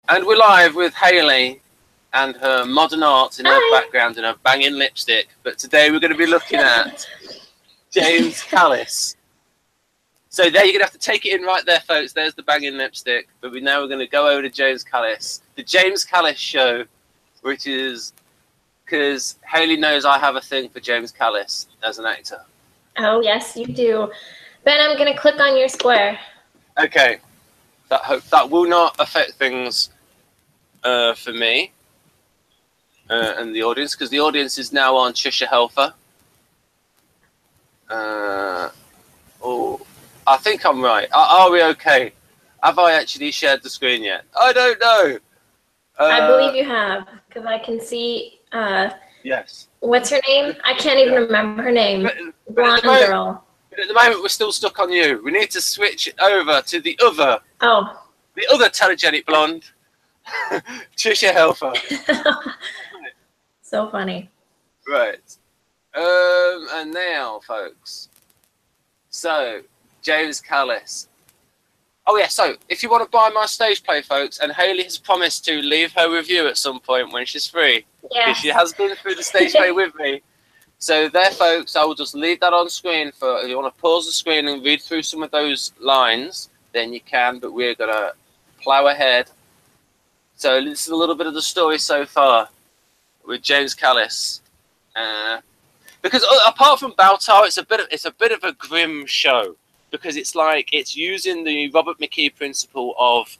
And we're live with Hayley and her modern art in her background and her banging lipstick. But today we're going to be looking at James Callis. So there, you're going to have to take it in right there, folks. There's the banging lipstick. But now we're going to go over to James Callis. The James Callis Show, which is because Hayley knows I have a thing for James Callis as an actor. Oh, yes, you do. Ben, I'm going to click on your square. Okay. That will not affect things for me and the audience, because the audience is now on Trisha Helfer. Oh, I think I'm right. Are we okay? Have I actually shared the screen yet? I don't know. I believe you have, because I can see. Yes. What's her name? I can't even remember her name. Blonde girl. At the moment, we're still stuck on you. We need to switch over to the other. Oh. The other telegenic blonde, Trisha Helfer. So funny. Right. And now, folks. So, James Callis. Oh, yeah, so, if you want to buy my stage play, folks, and Hayley has promised to leave her review at some point when she's free. Yeah. She has been through the stage play with me. So, there, folks, I will just leave that on screen for, if you want to pause the screen and read through some of those lines, then you can, but we're going to plow ahead. So, this is a little bit of the story so far with James Callis. Because apart from Baltar, it's a bit of a grim show, because it's using the Robert McKee principle of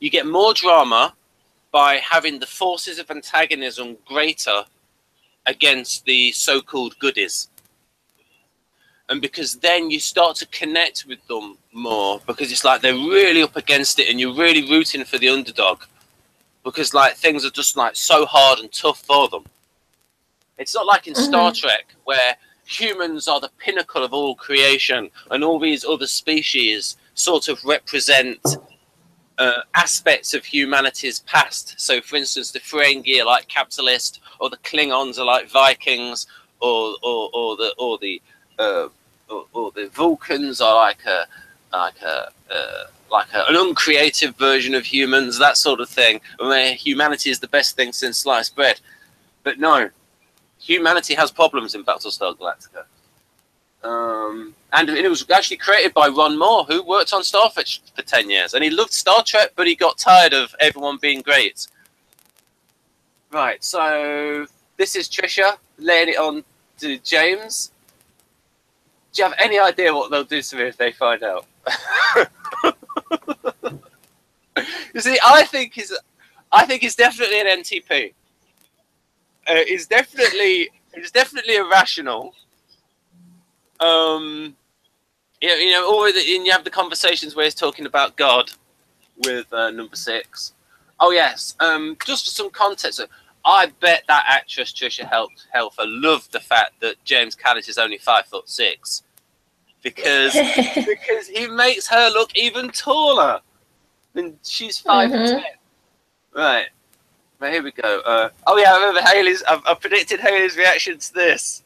you get more drama by having the forces of antagonism greater against the so-called goodies, and because then you start to connect with them more, because it's like they're really up against it and you're really rooting for the underdog, because like things are just like so hard and tough for them. It's not like in Star Trek, where humans are the pinnacle of all creation and all these other species sort of represent aspects of humanity's past. So, for instance, the Ferengi are like capitalist, or the Klingons are like Vikings, or the Vulcans are like an uncreative version of humans, that sort of thing. Where humanity is the best thing since sliced bread. But no. Humanity has problems in Battlestar Galactica. And it was actually created by Ron Moore, who worked on Starfish for 10 years. And he loved Star Trek, but he got tired of everyone being great. Right, so this is Trisha laying it on to James. Do you have any idea what they'll do to me if they find out? You see, I think it's definitely an NTP. It's definitely irrational. You know, and you have the conversations where he's talking about God with number 6. Oh yes. Just for some context, I bet that actress Trisha Helfer loved the fact that James Callis is only 5'6", because he makes her look even taller, and she's 5'10". Right. But here we go. Oh yeah, I remember I predicted Hayley's reaction to this.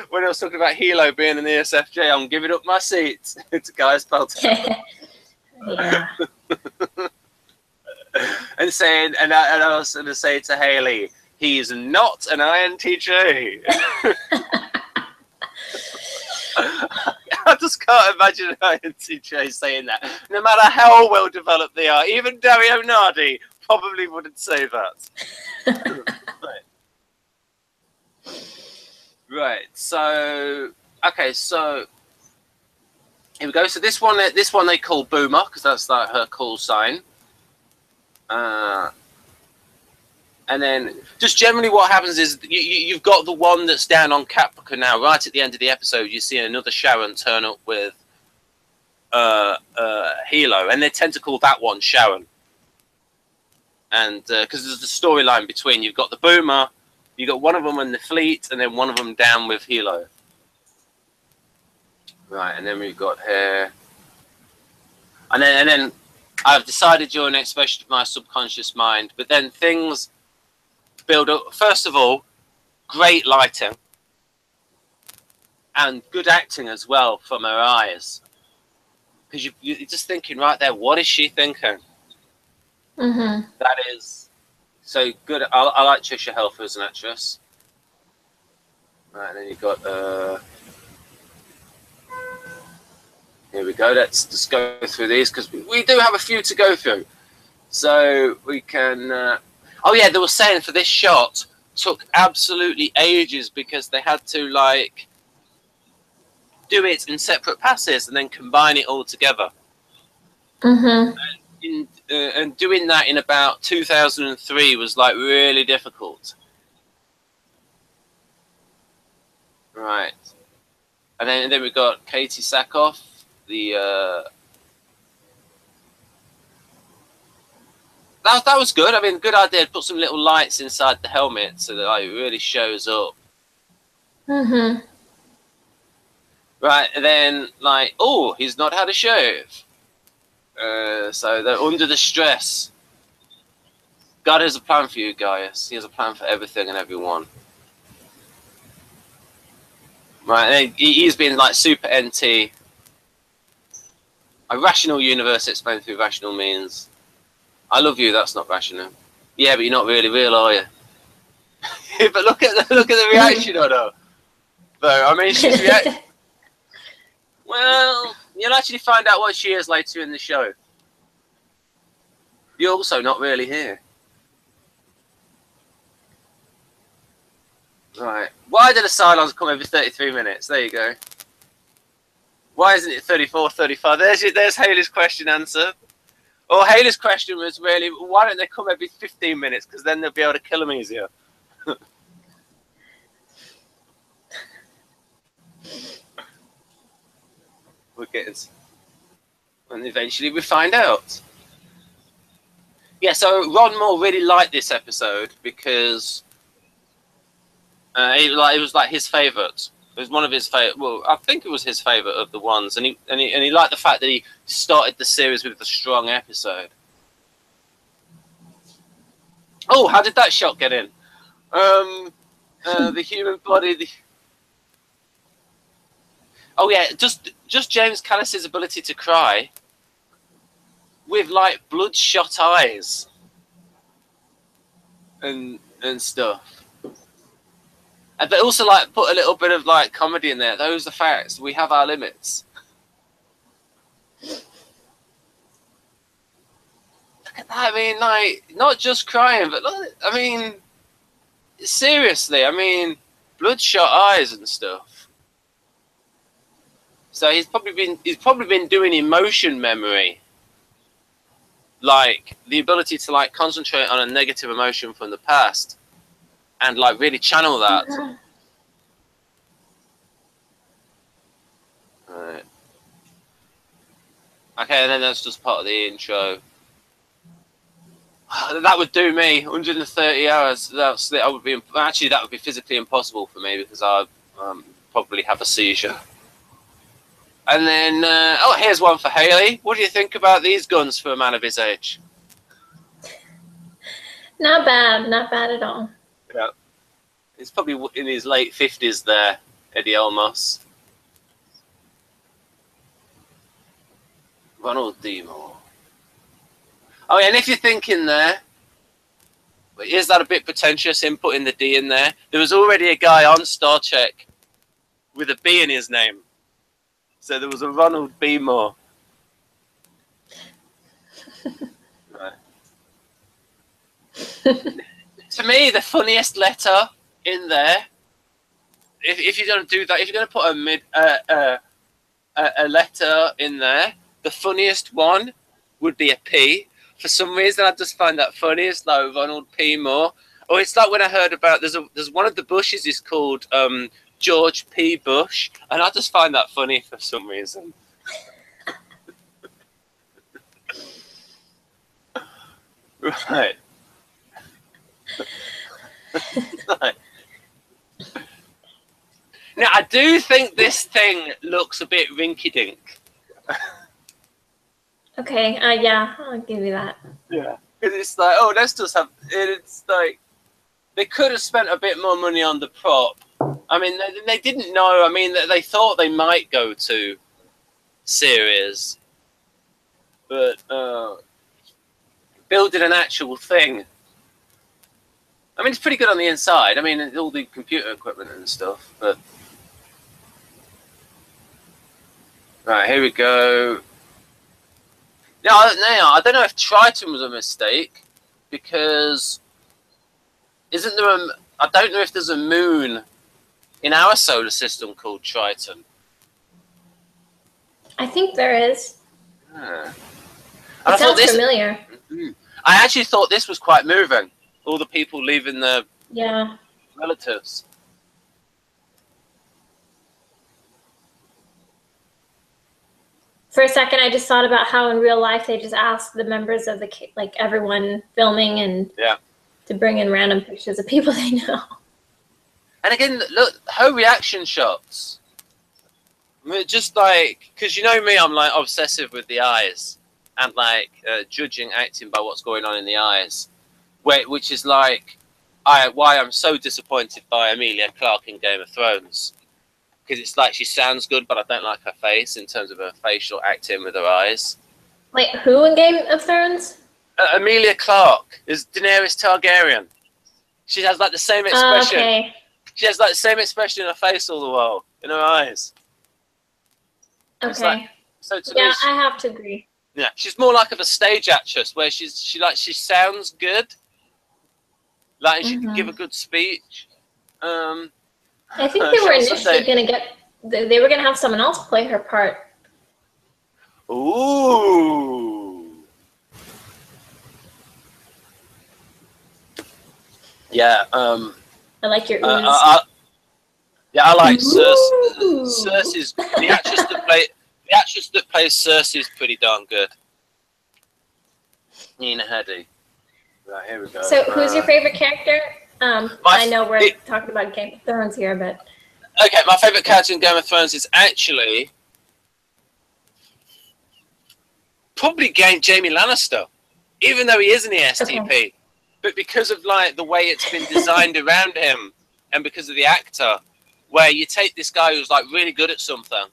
When I was talking about Hilo being an ESFJ, I'm giving up my seat to Guy's Pelton. Yeah. and I was going to say to Hayley, he's not an INTJ. I just can't imagine an INTJ saying that. No matter how well developed they are, even Dario Nardi probably wouldn't say that. Right. So, okay. So here we go. So this one they call Boomer, because that's like her call sign. And then just generally what happens is you've got the one that's down on Caprica now. Right at the end of the episode, you see another Sharon turn up with Hilo, and they tend to call that one Sharon. And because there's the storyline between, you've got the Boomer, you got one of them in the fleet, and then one of them down with Hilo. Right, and then we've got here, and then I've decided you're an expression of my subconscious mind. But then things build up. First of all, great lighting and good acting as well from her eyes. because you're just thinking right there, what is she thinking? Mm-hmm. That is so good. I like Trisha Helfer as an actress. Right, and then you've got here we go. Let's just go through these because we do have a few to go through. So we can. Oh yeah, they were saying for this shot took absolutely ages because they had to like do it in separate passes and then combine it all together. Mm-hmm. And doing that in about 2003 was like really difficult. Right, and then we got Katie Sackhoff, the. That was good. I mean, good idea. Put some little lights inside the helmet so that like, it really shows up. Mm-hmm. Right, and then like, oh, he's not had a shave. So they're under the stress. God has a plan for you guys. He has a plan for everything and everyone. Right, and he's been like super NT. A rational universe explained through rational means. I love you. That's not rational. Yeah, but you're not really real, are you? But look at the reaction on her. Though I mean, she's reacting. Well, you'll actually find out what she is later in the show. You're also not really here. Right. Why do the Cylons come every 33 minutes? There you go. Why isn't it 34, 35? There's Haley's question answered. Or Haley's question was really, why don't they come every 15 minutes? Because then they'll be able to kill them easier. We're getting... And eventually we find out. Yeah, so Ron Moore really liked this episode because it was like his favourite. It was one of his favourite. Well, I think it was his favourite of the ones, and he liked the fact that he started the series with a strong episode. Oh, how did that shot get in? The human body. Oh yeah, just James Callis's ability to cry with like bloodshot eyes and stuff. But also like put a little bit of like comedy in there. Those are facts. We have our limits. Look at that. I mean, like not just crying, but look, I mean, seriously. I mean, bloodshot eyes and stuff. So he's probably been doing emotion memory, like the ability to like concentrate on a negative emotion from the past. And like really channel that. Right. Okay, and then that's just part of the intro. That would do me. 130 hours. That would be physically impossible for me because I probably have a seizure. And then oh, here's one for Haley. What do you think about these guns for a man of his age? Not bad at all. Yeah. He's probably in his late 50s there, Eddie Elmos. Ronald D. Moore. Oh, yeah, and if you're thinking there, is that a bit pretentious, him putting the D in there? There was already a guy on Star Trek with a B in his name. So there was a Ronald B. Moore. Right. To me, the funniest letter in there, if you're going to do that, if you're going to put a letter in there, the funniest one would be a P. For some reason, I just find that funny. It's like Ronald P. Moore. Or it's like when I heard about there's one of the Bushes is called George P. Bush, and I just find that funny for some reason. Right. Right. Now, I do think this thing looks a bit rinky-dink. Okay, yeah, I'll give you that. Yeah. Because it's like, oh, let's just have... It's like... They could have spent a bit more money on the prop. I mean, they didn't know. I mean, they thought they might go to series. But building an actual thing, I mean, it's pretty good on the inside. I mean, all the computer equipment and stuff. But right, here we go. Now, I don't know if Triton was a mistake, because isn't there a? I don't know if there's a moon in our solar system called Triton. I think there is. Yeah. It sounds familiar. I actually thought this was quite moving. All the people leaving their relatives. For a second, I just thought about how in real life they just ask the members of the, like, everyone filming and to bring in random pictures of people they know. And again, look, her reaction shots. I mean, just like, because you know me, I'm like obsessive with the eyes and like judging acting by what's going on in the eyes, which is like why I'm so disappointed by Emilia Clarke in Game of Thrones. Because it's like she sounds good, but I don't like her face in terms of her facial acting with her eyes. Wait, who in Game of Thrones? Emilia Clarke is Daenerys Targaryen. She has like the same expression. Okay. She has like the same expression in her face all the while, in her eyes. Okay. Like, so yeah, I have to agree. Yeah, she's more like of a stage actress where she sounds good, like and she can give a good speech. I think they were initially going to they were going to have someone else play her part. Ooh. Yeah. I like your ooze. Yeah, I like Cersei's. The actress that plays Cersei is pretty darn good. Nina Headey. Right, here we go. So, who's your favorite character? I know we're talking about Game of Thrones here, but... Okay, my favourite character in Game of Thrones is actually... probably Jaime Lannister. Even though he is in the STP. Okay. But because of, like, the way it's been designed around him, and because of the actor, where you take this guy who's, like, really good at something,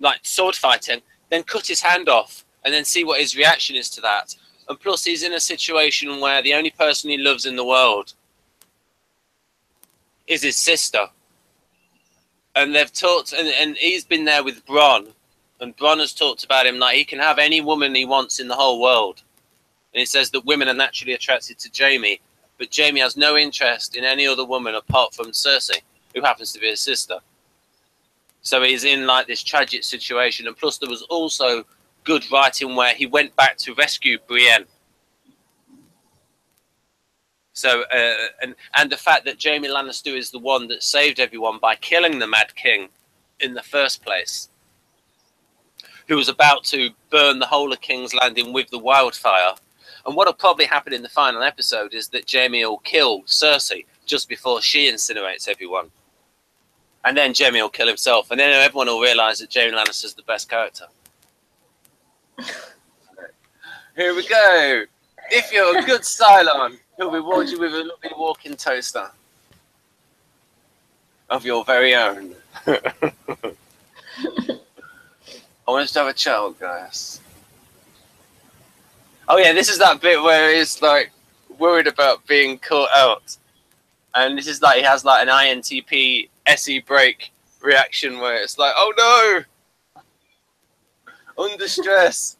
like sword fighting, then cut his hand off, and then see what his reaction is to that. And plus, he's in a situation where the only person he loves in the world is his sister. And they've talked, and he's been there with Bronn. And Bronn has talked about him like he can have any woman he wants in the whole world. And he says that women are naturally attracted to Jaime. But Jaime has no interest in any other woman apart from Cersei, who happens to be his sister. So he's in like this tragic situation. And plus, there was also good writing where he went back to rescue Brienne. So, and the fact that Jaime Lannister is the one that saved everyone by killing the Mad King in the first place, who was about to burn the whole of King's Landing with the wildfire. And what will probably happen in the final episode is that Jaime will kill Cersei just before she incinerates everyone. And then Jaime will kill himself. And then everyone will realise that Jaime Lannister's the best character. Here we go. If you're a good Cylon, he'll reward you with a lovely walking toaster of your very own. I want us to have a child, guys. Oh yeah, this is that bit where he's like worried about being caught out. And this is like he has like an INTP SE break reaction where it's like, oh no! Under stress.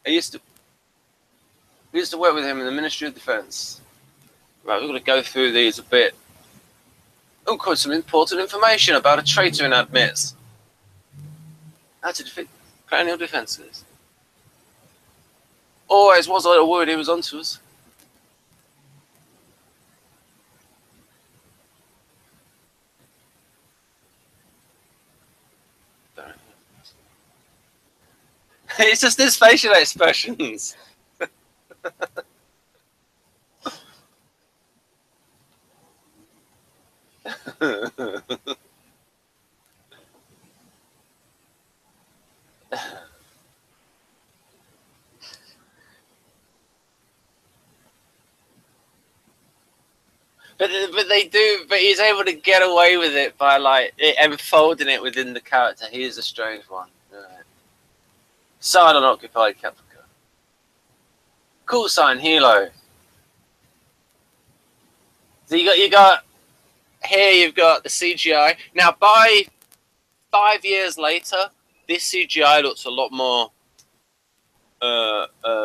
We used to work with him in the Ministry of Defence. Right, we're going to go through these a bit. Oh, quite some important information about a traitor in admits. How to defeat cranial defences. Always was a little worried he was onto us. It's just his facial expressions. But he's able to get away with it by like enfolding it within the character. He is a strange one. Right. Cylon occupied Galactica. Call sign Hilo. So you got here. You've got the CGI. Now, by 5 years later, this CGI looks a lot more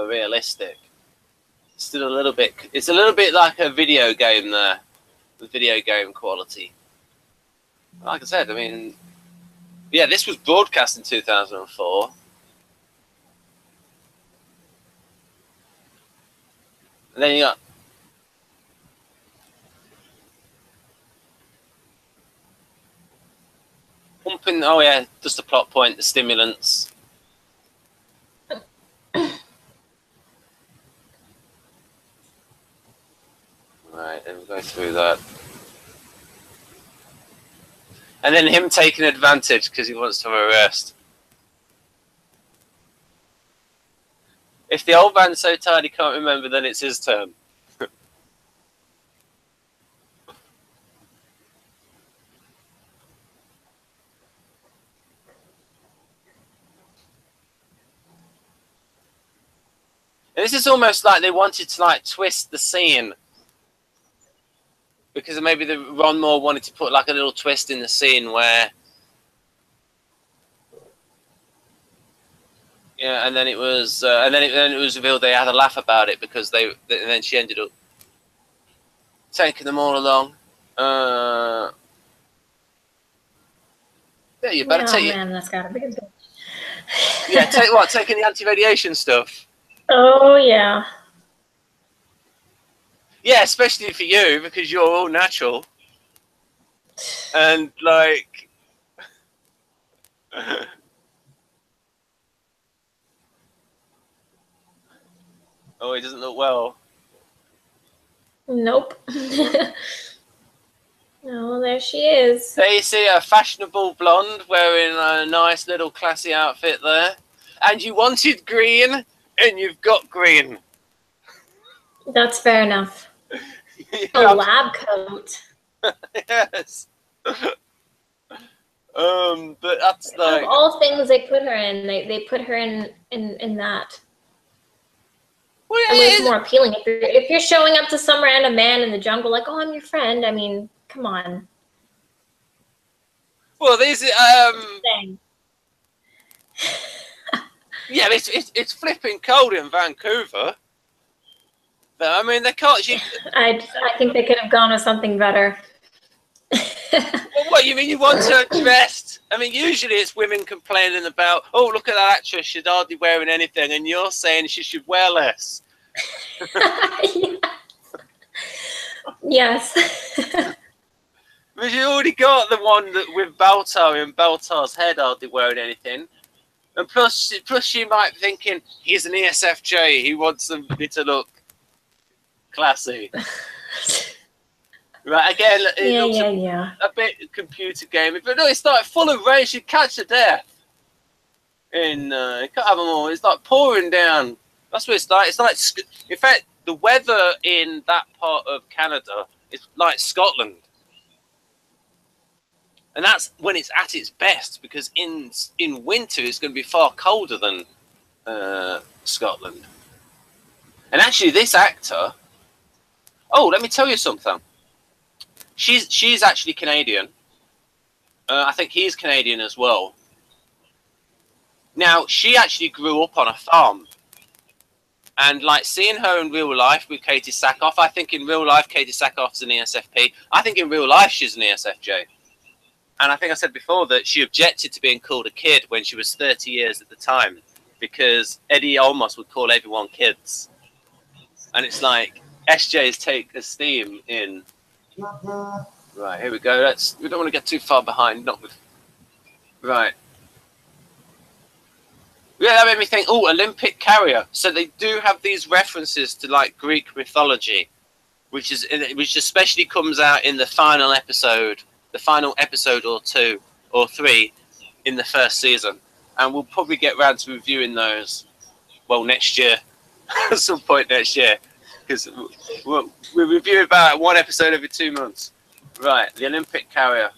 realistic. It's still a little bit. It's a little bit like a video game there, the video game quality. Like I said, I mean, yeah, this was broadcast in 2004. And then you got pumping. Oh yeah, just a plot point. The stimulants. Right, then we'll go through that. And then him taking advantage because he wants to arrest. If the old man's so tired he can't remember, then it's his turn. And this is almost like they wanted to like twist the scene. Because maybe Ron Moore wanted to put like a little twist in the scene where, yeah, and then it was, then it was revealed they had a laugh about it because and then she ended up taking them all along. Yeah, you better take. Man, that's gotta be a bitch. Yeah, taking the anti-radiation stuff. Oh yeah. Yeah, especially for you, because you're all natural. And, like... oh, he doesn't look well. Nope. Oh, there she is. There you see a fashionable blonde wearing a nice little classy outfit there. And you wanted green, and you've got green. That's fair enough. A lab coat. Yes. But that's like of all things they put her in, they put her in that. Well, I mean, it's more appealing if you're showing up to some random man in the jungle like, oh, I'm your friend. I mean, come on. Well, these yeah, it's flipping cold in Vancouver. I mean, they can't. I think they could have gone with something better. Well, what you mean? You want her dressed? I mean, usually it's women complaining about, oh, look at that actress, she's hardly wearing anything, and you're saying she should wear less. Yes. But you already got the one that with Baltar in Baltar's head hardly wearing anything. And plus she might be thinking, he's an ESFJ, he wants somebody to look classy. Right, again, it looks a bit computer gamey, but no, it's like full of rain. She'd catch a death. You can't have them all. It's like pouring down. That's what it's like. It's like, in fact, the weather in that part of Canada is like Scotland. And that's when it's at its best, because in winter it's going to be far colder than Scotland. And actually, this actor. Oh, let me tell you something. She's actually Canadian. I think he's Canadian as well. Now, she actually grew up on a farm. And like seeing her in real life with Katie Sackhoff, I think in real life Katie Sackhoff's an ESFP. I think in real life she's an ESFJ. And I think I said before that she objected to being called a kid when she was 30 years at the time, because Eddie Olmos would call everyone kids. And it's like, SJs take esteem in... Right, here we go. We don't want to get too far behind. Not with... Right. Yeah, that made me think, oh, Olympic carrier. So they do have these references to, like, Greek mythology, which especially comes out in the final episode or 2 or 3 in the first season. And we'll probably get round to reviewing those, well, next year. At some point next year. Because we review about one episode every 2 months. Right, the Olympic carrier.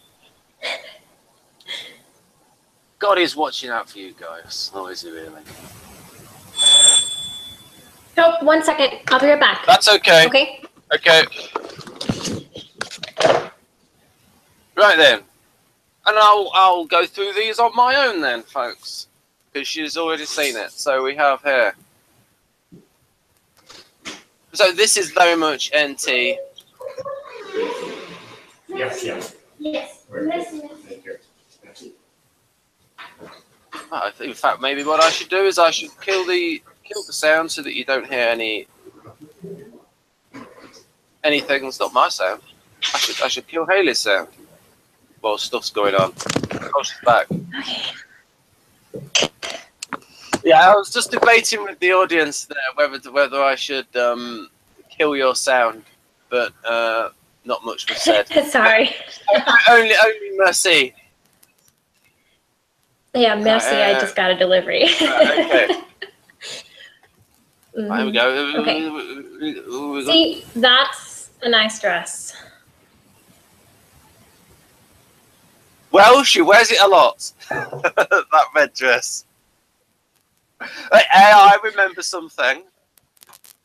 God is watching out for you guys. Oh, is he really? Oh, 1 second. I'll be right back. That's okay. Okay. Okay. Right then. And I'll go through these on my own then, folks. Because she's already seen it. So we have here. So this is very much NT. Yes. Yes. Thank you. In fact, maybe what I should do is I should kill the sound so that you don't hear anything that's not my sound. I should kill Haley's sound while stuff's going on. Oh, she's back. Okay. Yeah, I was just debating with the audience there whether I should kill your sound, but not much was said. Sorry. only Mercy. Yeah, merci. I just got a delivery. Okay. Mm-hmm. There we go. Okay. See, that's a nice dress. Well, she wears it a lot. That red dress. I remember something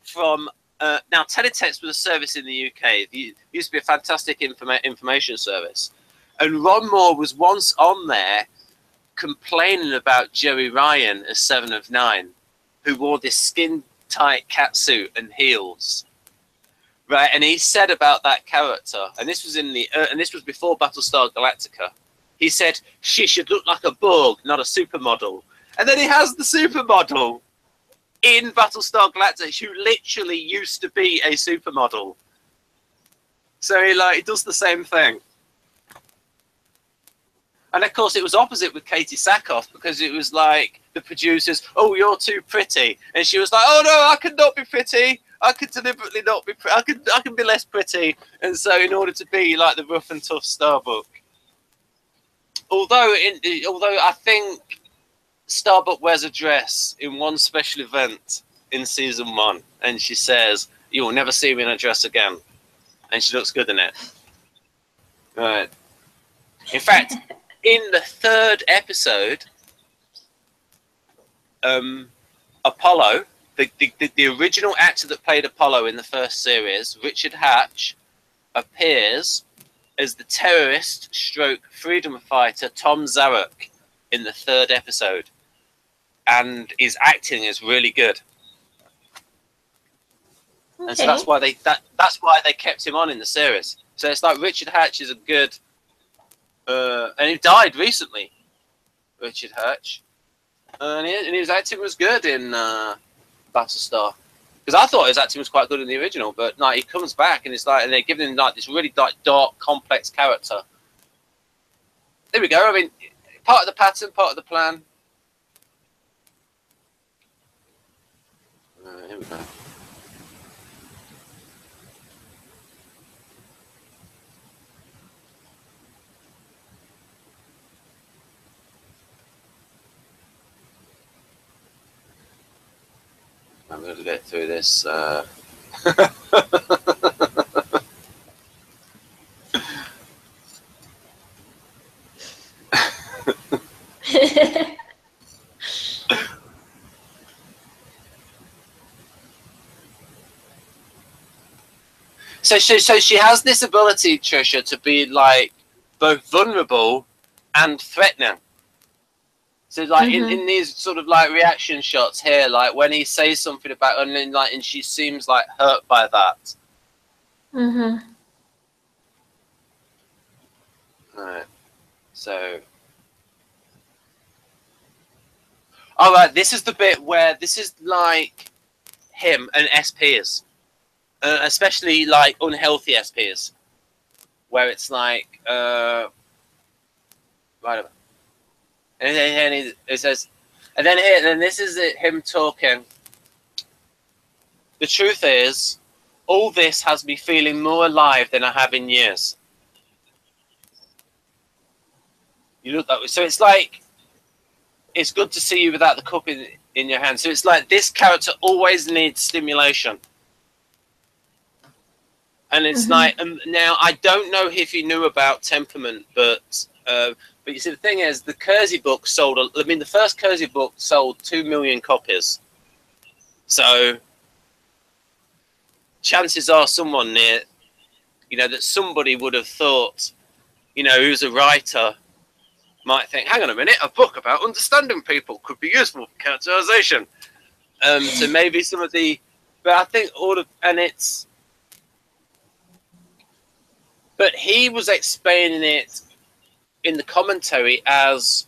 from now. Teletext was a service in the UK. It used to be a fantastic information service, and Ron Moore was once on there complaining about Jerry Ryan as 7 of 9, who wore this skin-tight catsuit and heels. Right, and he said about that character, and this was in the and this was before Battlestar Galactica. He said she should look like a Borg, not a supermodel. And then he has the supermodel in Battlestar Galactica, who literally used to be a supermodel. So he does the same thing. And of course, it was opposite with Katie Sackhoff, because it was like the producers, "Oh, you're too pretty," and she was like, "Oh no, I could not be pretty. I could deliberately not be pretty. I can be less pretty." And so, in order to be like the rough and tough Starbuck, although I think Starbuck wears a dress in one special event in season 1, and she says, "You will never see me in a dress again," and she looks good in it. Right. In fact, in the 3rd episode, Apollo, the original actor that played Apollo in the 1st series, Richard Hatch, appears as the terrorist stroke freedom fighter Tom Zarek in the 3rd episode, and his acting is really good. Okay. And so that's why they kept him on in the series. So it's like Richard Hatch is a good. And he died recently, Richard Hatch, and his acting was good in Battlestar, because I thought his acting was quite good in the original, but like he comes back and it's like, and they're giving him like this really dark, complex character. There we go. I mean, part of the pattern, part of the plan. Here we go. I'm going to get through this. So she has this ability, Trisha, to be like both vulnerable and threatening. So like in these sort of like reaction shots here, like when he says something about, and then like, and she seems like hurt by that. Alright. So. Alright, this is the bit where this is like him and SPs. Especially like unhealthy SPs. Where it's like right over. And then it says, and then this is him talking. The truth is, all this has me feeling more alive than I have in years. You look that way. So it's like, it's good to see you without the cup in your hand. So it's like this character always needs stimulation. And it's like, now I don't know if you knew about temperament, but But you see, the thing is, the Kersey book sold. I mean, the first Kersey book sold 2 million copies. So chances are, someone near, you know, that somebody would have thought, you know, who's a writer, might think, hang on a minute, a book about understanding people could be useful for characterization. So maybe some of the, but I think all of, and it's, but he was explaining it in the commentary as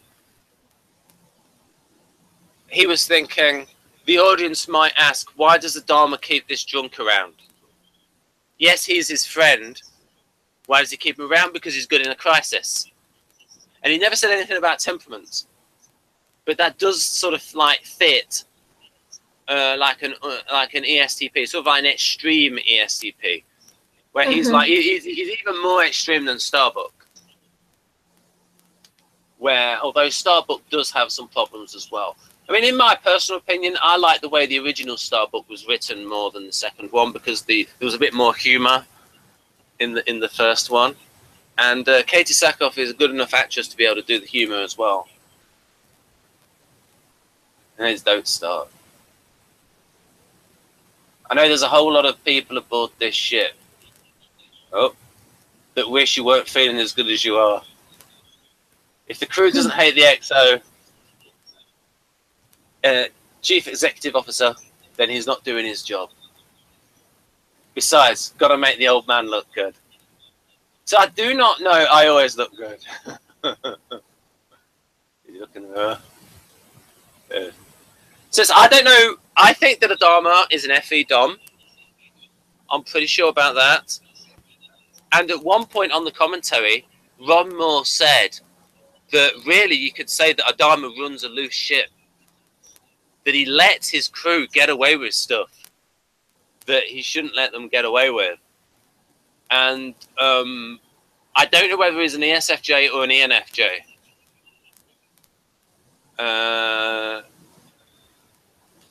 he was thinking, the audience might ask, why does the Dharma keep this drunk around? Yes, he's his friend. Why does he keep him around? Because he's good in a crisis. And he never said anything about temperament. But that does sort of like fit like an ESTP, sort of like an extreme ESTP, where he's like, he's even more extreme than Starbuck. Where, although Starbuck does have some problems as well. I mean, in my personal opinion, I like the way the original Starbuck was written more than the second one, because there was a bit more humour in the first one. And Katie Sackhoff is a good enough actress to be able to do the humour as well. And it's Don't Start. I know there's a whole lot of people aboard this ship that wish you weren't feeling as good as you are. If the crew doesn't hate the XO chief executive officer, then he's not doing his job. Besides, got to make the old man look good. So I do not know. I always look good. You look in the mirror. Says, I don't know. I think that a Dharma is an FE Dom. I'm pretty sure about that. And at one point on the commentary, Ron Moore said that really you could say that a Dharma runs a loose ship. That he lets his crew get away with stuff that he shouldn't let them get away with. And I don't know whether he's an ESFJ or an ENFJ.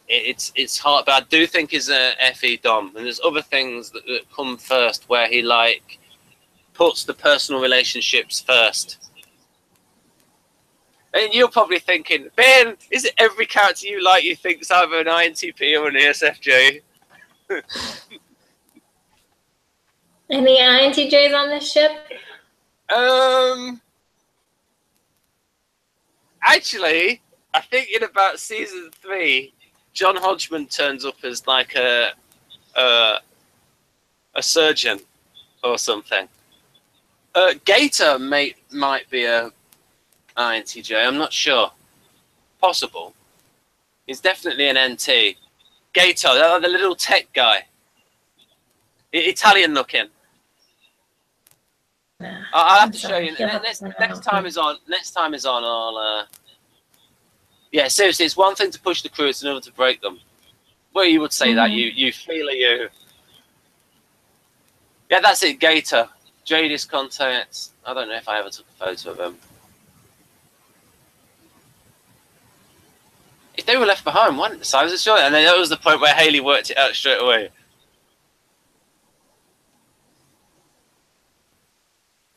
It's hard, but I do think he's a FE Dom. And there's other things that come first where he like puts the personal relationships first. And you're probably thinking, Ben, is it every character you like you think is either an INTP or an ESFJ? Any INTJs on this ship? Actually, I think in about season 3, John Hodgman turns up as like a surgeon or something. Gator might be a INTJ. I'm not sure. Possible. He's definitely an NT. Gator, the little tech guy. Italian looking. I'll have to show you. Next time is on. I'll. Yeah, seriously, it's one thing to push the crew; it's another to break them. Well, you would say that you feel you. Yeah, that's it. Gator, Jadis contacts. I don't know if I ever took a photo of him. If they were left behind, why didn't the size show it? And then that was the point where Haley worked it out straight away.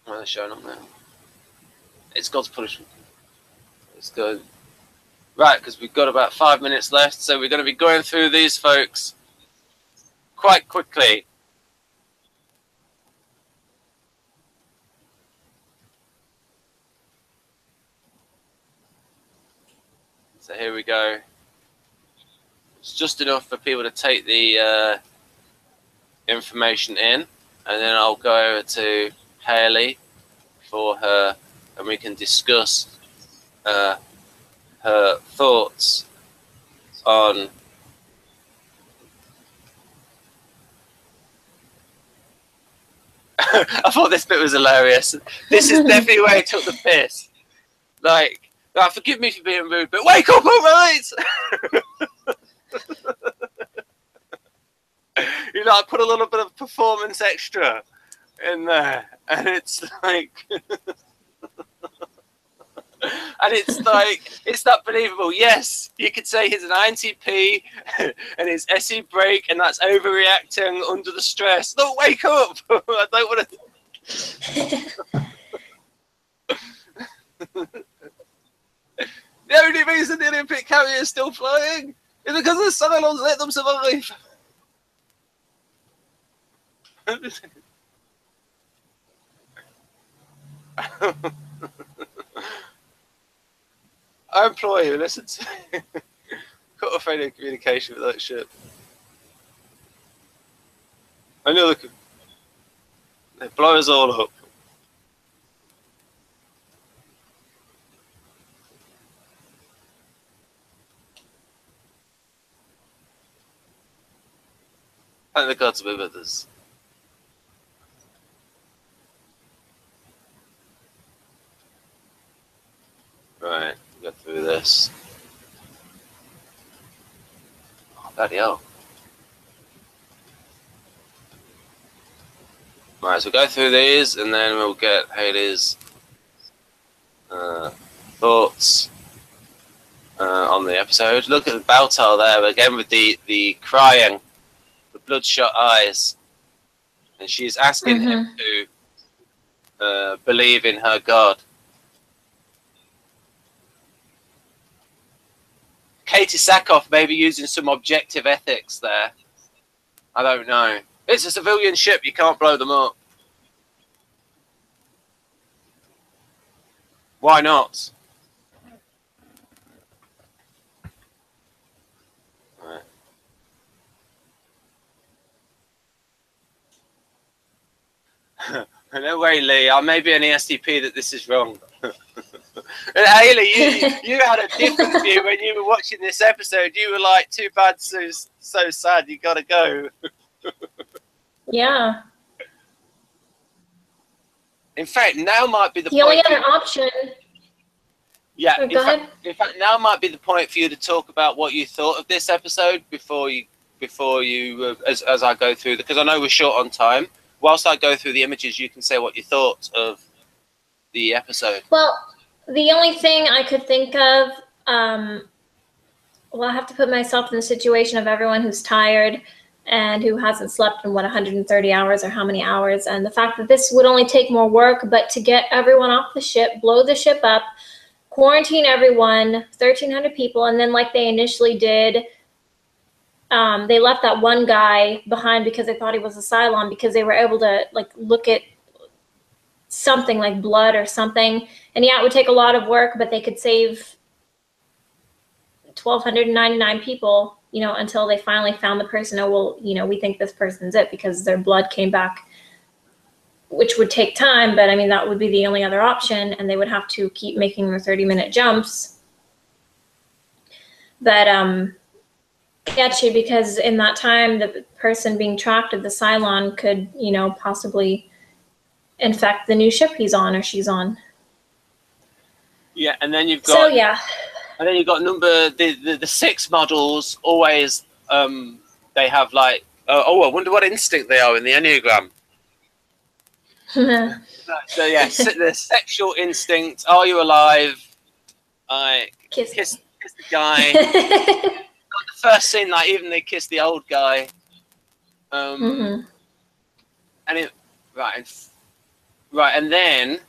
Well, they're showing up now. It's God's punishment. It's good. Right, because we've got about 5 minutes left, so we're going to be going through these folks quite quickly. So here we go. It's just enough for people to take the information in, and then I'll go over to Haley for her, and we can discuss her thoughts on I thought this bit was hilarious. This is definitely where he took the piss. Like, forgive me for being rude, but wake up, all right! You know, I put a little bit of performance extra in there, and it's like, and it's like, it's not believable. Yes, you could say he's an INTP and his SE break, and that's overreacting under the stress. No, wake up! I don't want to. The only reason the Olympic carrier is still flying is because the Cylons let them survive. I implore you, listen to me. Cut off any communication with that shit. I know they blow us all up. Thank the gods be with us. Right, go through this. Oh, bloody hell. Right, so we'll go through these and then we'll get Haley's thoughts on the episode. Look at Baltar there again with the crying, the bloodshot eyes. And she's asking him to believe in her God. Katie Sackhoff maybe using some objective ethics there. I don't know. It's a civilian ship. You can't blow them up. Why not? Right. No way, Lee. I may be an ESTP that this is wrong. And Haley, you had a different view when you were watching this episode. You were like, too bad, so sad, you gotta go. Yeah. In fact, now might be the only other option. Yeah, in fact, now might be the point for you to talk about what you thought of this episode before you as I go through, because I know we're short on time. Whilst I go through the images, you can say what you thought of the episode. Well, the only thing I could think of, well, I have to put myself in the situation of everyone who's tired and who hasn't slept in, 130 hours or how many hours. And the fact that this would only take more work, but to get everyone off the ship, blow the ship up, quarantine everyone, 1,300 people, and then like they initially did, they left that one guy behind because they thought he was a Cylon, because they were able to like look at something like blood or something. And yeah, it would take a lot of work, but they could save 1,299 people, you know, until they finally found the person. Oh, well, you know, we think this person's it because their blood came back, which would take time. But I mean, that would be the only other option. And they would have to keep making their 30-minute jumps. But get you, because in that time, the person being tracked of the Cylon could, you know, possibly infect the new ship he's on or she's on. Yeah, and then you've got... So, yeah. And then you've got the 6 models, always, they have like, oh, I wonder what instinct they are in the Enneagram. So, yeah, the sexual instinct, are you alive? Kiss the guy. The first scene, like, even they kiss the old guy. And it, right, and then...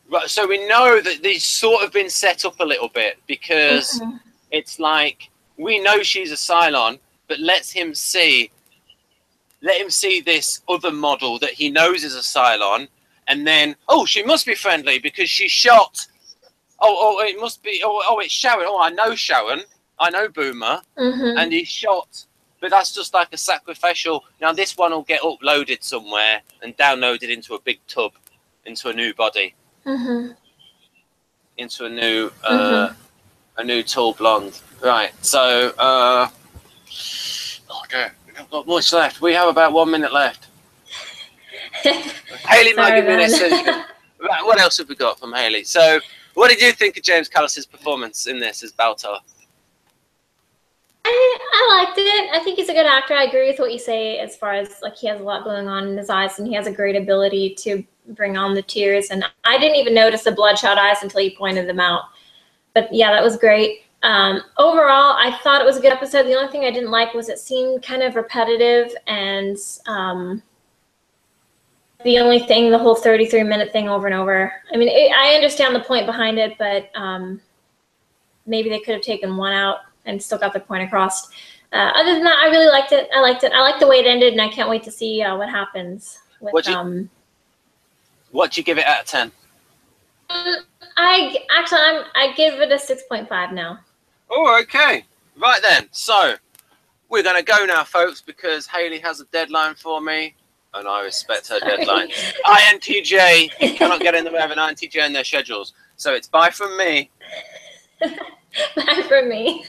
Right, so we know that these sort of been set up a little bit, because it's like, we know she's a Cylon, but let him see this other model that he knows is a Cylon, and then, oh, she must be friendly because she shot. Oh, it must be. Oh, it's Sharon. Oh, I know Sharon. I know Boomer, and he shot. But that's just like a sacrificial. Now this one will get uploaded somewhere and downloaded into a big tub, into a new body. Into a new tall blonde. Right, so oh dear, we've not got much left. We have about 1 minute left. Haley might give me an extension. Right, what else have we got from Haley? So what did you think of James Callis's performance in this as Baltar? I liked it. I think he's a good actor. I agree with what you say as far as like he has a lot going on in his eyes, and he has a great ability to bring on the tears. And I didn't even notice the bloodshot eyes until you pointed them out. But yeah, that was great. Overall, I thought it was a good episode. The only thing I didn't like was it seemed kind of repetitive, and the only thing, the whole 33-minute thing over and over. I mean, I understand the point behind it, but maybe they could have taken one out and still got the point across. Other than that, I really liked it. I liked it. I liked the way it ended, and I can't wait to see what happens with. What'd you give it out of 10? I give it a 6.5 now. Oh, okay. Right then. So we're going to go now, folks, because Haley has a deadline for me, and I respect her deadline. INTJ, you cannot get in the way of an INTJ in their schedules. So it's bye from me. Bye from me.